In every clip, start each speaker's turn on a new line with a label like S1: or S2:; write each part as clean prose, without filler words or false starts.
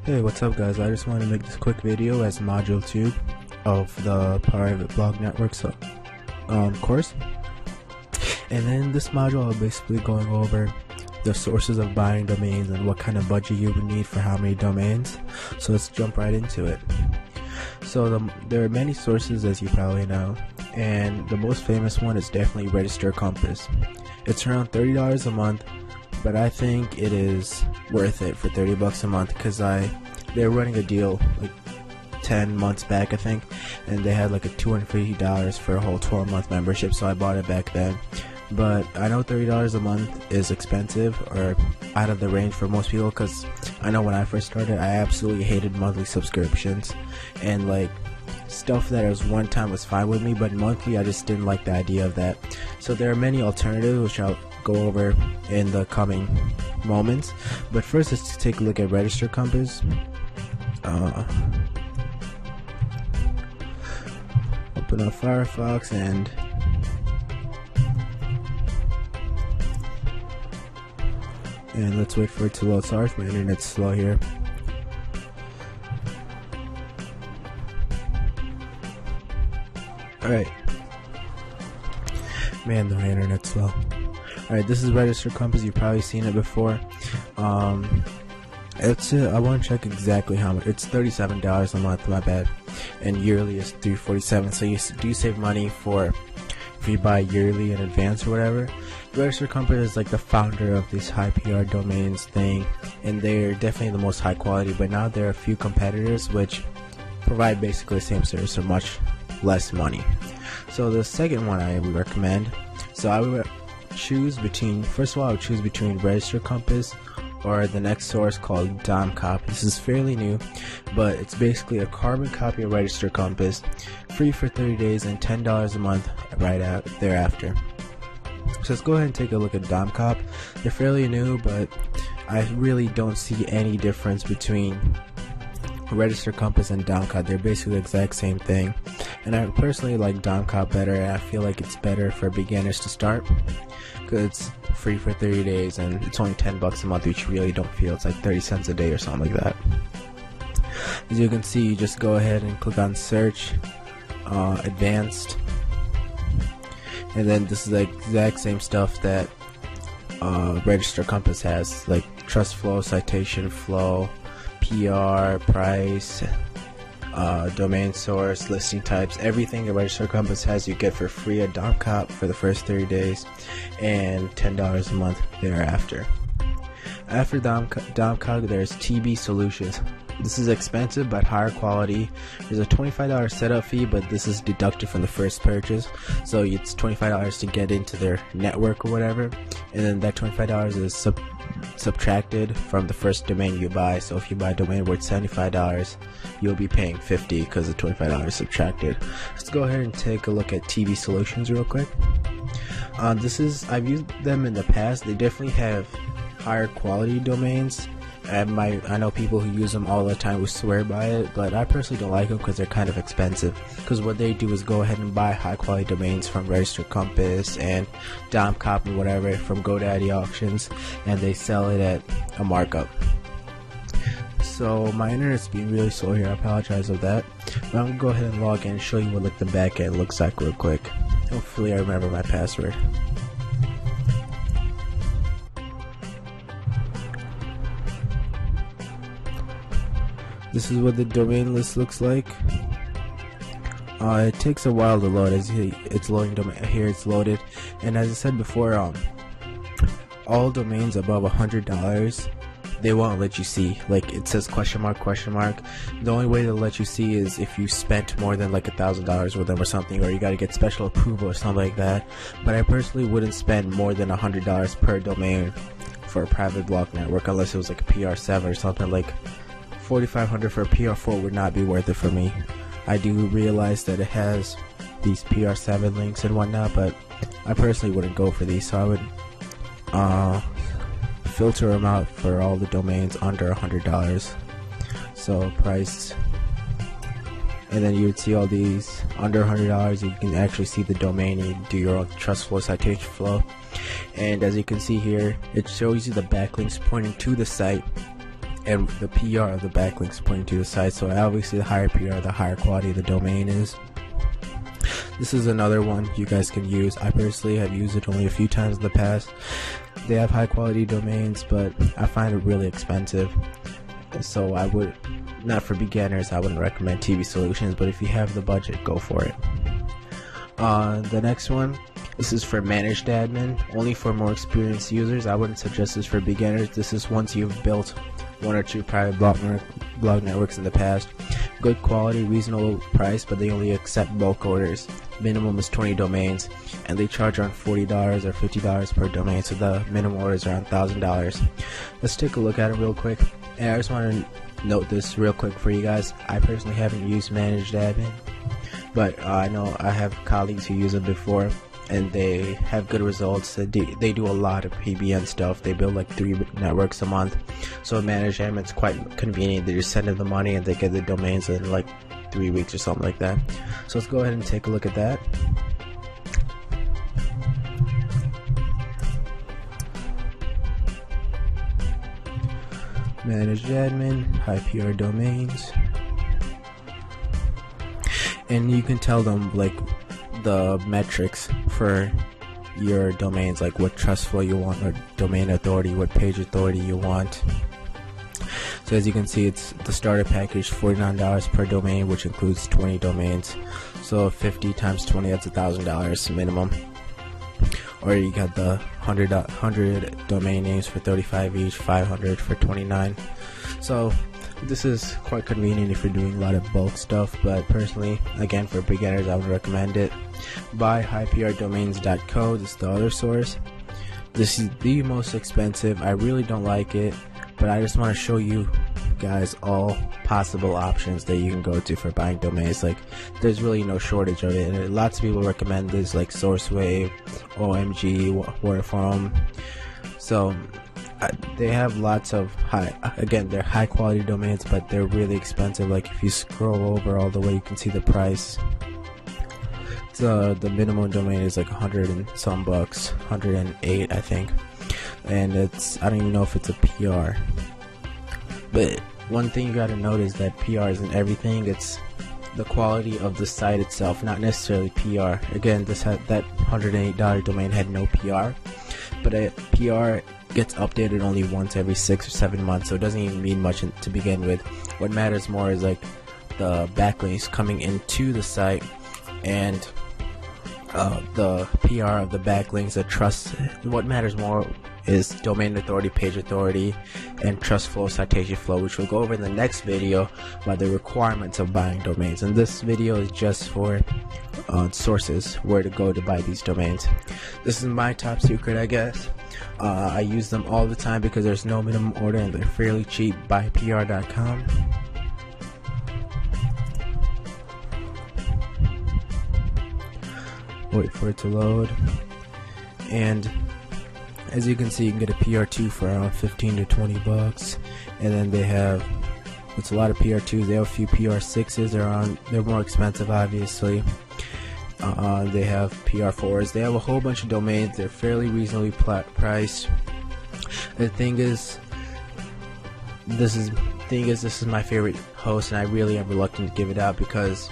S1: Hey, what's up guys? I just want to make this quick video as module 2 of the private blog network course. And in this module I'll basically going over the sources of buying domains and what kind of budget you would need for how many domains. So let's jump right into it. So there are many sources, as you probably know, and the most famous one is definitely Register Compass. It's around $30 a month, but I think it is worth it for $30 a month because they're running a deal like 10 months back, I think, and they had like a $250 for a whole 12-month membership, so I bought it back then. But I know $30 a month is expensive or out of the range for most people, because I know when I first started I absolutely hated monthly subscriptions, and like stuff that was one time was fine with me, but monthly I just didn't like the idea of that. So there are many alternatives which I'll go over in the coming moments, but first let's take a look at Register Compass. Open up Firefox and let's wait for it to load. Sorry if my internet's slow here. Alright. Man, the internet's slow. Alright, this is Register Compass. You've probably seen it before. I want to check exactly how much. It's $37 a month, my bad. And yearly is $347. So you do save money if you buy yearly in advance or whatever. Register Compass is like the founder of this high PR domains thing, and they're definitely the most high quality, but now there are a few competitors which provide basically the same service for much less money. So the second one I would recommend, so I would choose between, first of all I would choose between Register Compass or the next source called DomCop. This is fairly new, but it's basically a carbon copy of Register Compass, free for 30 days and $10 a month right out thereafter. So let's go ahead and take a look at DomCop. They're fairly new, but I really don't see any difference between Register Compass and DomCop. They're basically the exact same thing, and I personally like DomCop better, and I feel like it's better for beginners to start because it's free for 30 days and it's only $10 a month, which you really don't feel. It's like 30 cents a day or something like that. As you can see, you just go ahead and click on search, advanced, and then this is the exact same stuff that Register Compass has, like trust flow, citation flow, PR, price, domain source, listing types. Everything that Register Compass has you get for free at DomCop for the first 30 days and $10 a month thereafter. After DomCop there's TB Solutions. This is expensive but higher quality. There's a $25 setup fee, but this is deducted from the first purchase, so it's $25 to get into their network or whatever, and then that $25 is subtracted from the first domain you buy. So if you buy a domain worth $75, you'll be paying $50 because the $25 is subtracted. Let's go ahead and take a look at TB Solutions real quick. I've used them in the past. They definitely have higher quality domains. I know people who use them all the time who swear by it, but I personally don't like them because they're kind of expensive. Because what they do is go ahead and buy high quality domains from Register Compass and DomCop and whatever from GoDaddy auctions, and they sell it at a markup. So my internet's being really slow here, I apologize for that, but I'm gonna go ahead and log in and show you what like the back end looks like real quick. Hopefully I remember my password. This is what the domain list looks like. It takes a while to load. As it's loading here, it's loaded. And as I said before, all domains above $100 they won't let you see. Like it says question mark. The only way they'll let you see is if you spent more than like $1,000 with them or something, or you got to get special approval or something like that. But I personally wouldn't spend more than $100 per domain for a private blog network unless it was like a PR7 or something. Like $4,500 for a PR4 would not be worth it for me. I do realize that it has these PR7 links and whatnot, but I personally wouldn't go for these, so I would filter them out for all the domains under $100. So price, and then you would see all these under $100. You can actually see the domain, you do your own trust flow, citation flow, and as you can see here, it shows you the backlinks pointing to the site and the PR of the backlinks pointing to the site. So obviously the higher PR, the higher quality the domain is. This is another one you guys can use. I personally have used it only a few times in the past. They have high quality domains, but I find it really expensive. So I would, not for beginners, I wouldn't recommend TV Solutions, but if you have the budget, go for it. The next one, this is for managed admin, only for more experienced users. I wouldn't suggest this for beginners. This is once you've built one or two private blog networks in the past. Good quality, reasonable price, but they only accept bulk orders. Minimum is 20 domains, and they charge around $40 or $50 per domain, so the minimum order is around $1,000. Let's take a look at it real quick. And I just want to note this real quick for you guys. I personally haven't used managed admin, but I know I have colleagues who use it before, and they have good results. They do a lot of PBN stuff. They build like 3 networks a month. So managed admin, it's quite convenient. They just send them the money and they get the domains in like 3 weeks or something like that. So let's go ahead and take a look at that. Managed admin, high PR domains, and you can tell them like the metrics for your domains, like what trust flow you want, or domain authority, what page authority you want. So as you can see, it's the starter package, $49 per domain, which includes 20 domains. So 50 times 20, that's $1,000 minimum. Or you got the 100 domain names for 35 each, 500 for 29. So this is quite convenient if you're doing a lot of bulk stuff, but personally, again, for beginners, I would recommend it. Buy highprdomains.co. This is the other source. This is the most expensive. I really don't like it, but I just want to show you guys all possible options that you can go to for buying domains. Like, there's really no shortage of it, and lots of people recommend this, like SourceWave, OMG, WordForum. So they have lots of they're high quality domains, but they're really expensive. Like if you scroll over all the way, you can see the price. The minimum domain is like 100 and some bucks, 108 I think, and I don't even know if it's a PR. But one thing you gotta note is that PR isn't everything. It's the quality of the site itself, not necessarily PR. Again, that $108 domain had no PR, but a PR gets updated only once every 6 or 7 months, so it doesn't even mean much to begin with. What matters more is like the backlinks coming into the site, and the PR of the backlinks, the trust. What matters more is domain authority, page authority, and trust flow, citation flow, which we'll go over in the next video by the requirements of buying domains. And this video is just for sources, where to go to buy these domains. This is my top secret, I guess. I use them all the time because there's no minimum order and they're fairly cheap. Buypr.com. Wait for it to load, and as you can see, you can get a PR2 for around 15 to 20 bucks, and then they have, it's a lot of PR2s. They have a few PR6s. They're more expensive, obviously. They have PR4s. They have a whole bunch of domains. They're fairly reasonably priced. The thing is, this is my favorite host, and I really am reluctant to give it out because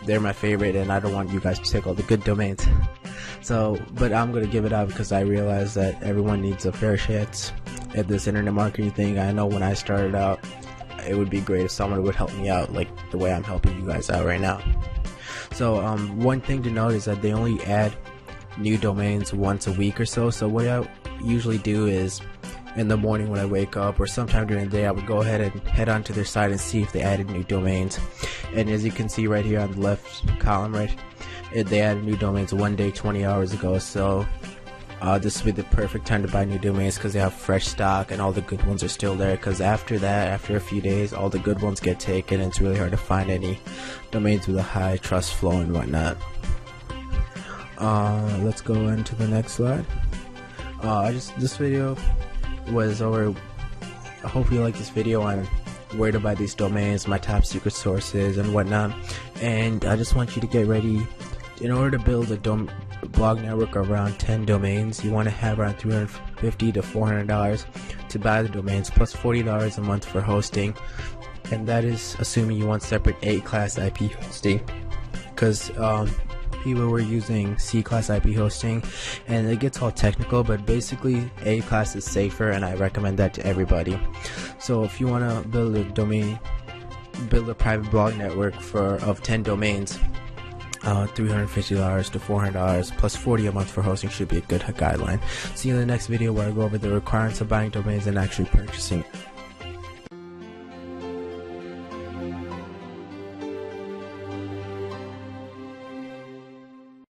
S1: they're my favorite, and I don't want you guys to take all the good domains. So, but I'm gonna give it out because I realize that everyone needs a fair chance at this internet marketing thing. I know when I started out, it would be great if someone would help me out like the way I'm helping you guys out right now. So, one thing to note is that they only add new domains once a week or so. So what I usually do is, in the morning when I wake up, or sometime during the day, I would go ahead and head onto their site and see if they added new domains. And as you can see right here on the left column, they added new domains one day 20 hours ago. So this would be the perfect time to buy new domains because they have fresh stock and all the good ones are still there. Because after that, after a few days, all the good ones get taken, and it's really hard to find any domains with a high trust flow and whatnot. Let's go into the next slide. This video was over. I hope you like this video on where to buy these domains, my top secret sources and whatnot. And I just want you to get ready. In order to build a blog network around 10 domains, you want to have around $350 to $400 to buy the domains plus $40 a month for hosting, and that is assuming you want separate A-class IP hosting, because people were using C-class IP hosting, and it gets all technical, but basically A-class is safer, and I recommend that to everybody. So if you want to build a domain, build a private blog network of 10 domains, $350 to $400 plus $40 a month for hosting should be a good guideline. See you in the next video where I go over the requirements of buying domains and actually purchasing